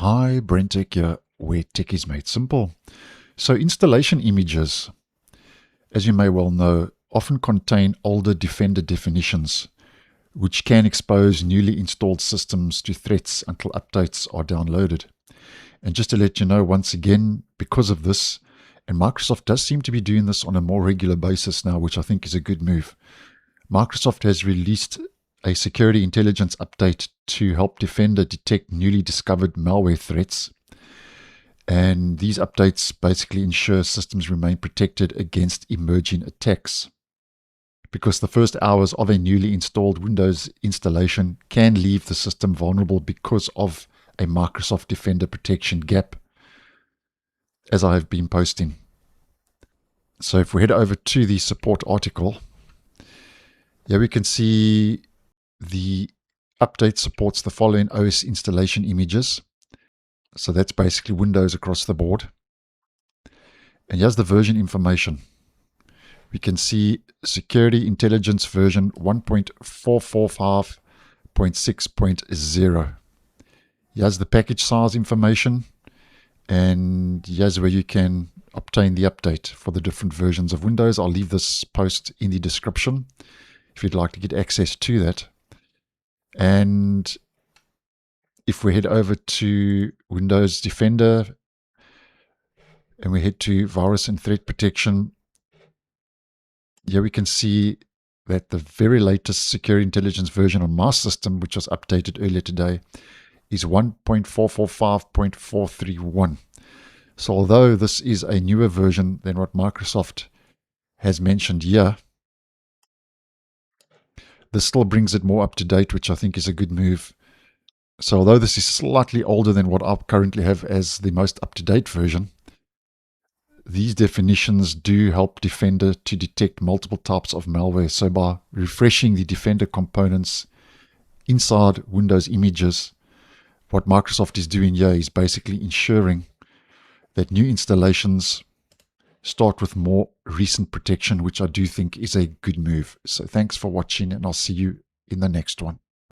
Hi, BrenTech here, where tech is made simple. So installation images, as you may well know, often contain older Defender definitions, which can expose newly installed systems to threats until updates are downloaded. And just to let you know, once again, because of this, and Microsoft does seem to be doing this on a more regular basis now, which I think is a good move, Microsoft has released a security intelligence update to help Defender detect newly discovered malware threats. And these updates basically ensure systems remain protected against emerging attacks. Because the first hours of a newly installed Windows installation can leave the system vulnerable because of a Microsoft Defender protection gap, as I have been posting. So if we head over to the support article, here we can see the update supports the following OS installation images. So that's basically Windows across the board. And here's the version information. We can see Security Intelligence version 1.445.6.0. Here's the package size information. And here's where you can obtain the update for the different versions of Windows. I'll leave this post in the description if you'd like to get access to that. And if we head over to Windows Defender and we head to Virus and Threat Protection, here we can see that the very latest Security Intelligence version on my system, which was updated earlier today, is 1.445.431. So although this is a newer version than what Microsoft has mentioned here, this still brings it more up to date, which I think is a good move. So although this is slightly older than what I currently have as the most up-to-date version, these definitions do help Defender to detect multiple types of malware. So by refreshing the Defender components inside Windows images, what Microsoft is doing here is basically ensuring that new installations start with more recent protection, which I do think is a good move. So thanks for watching, and I'll see you in the next one.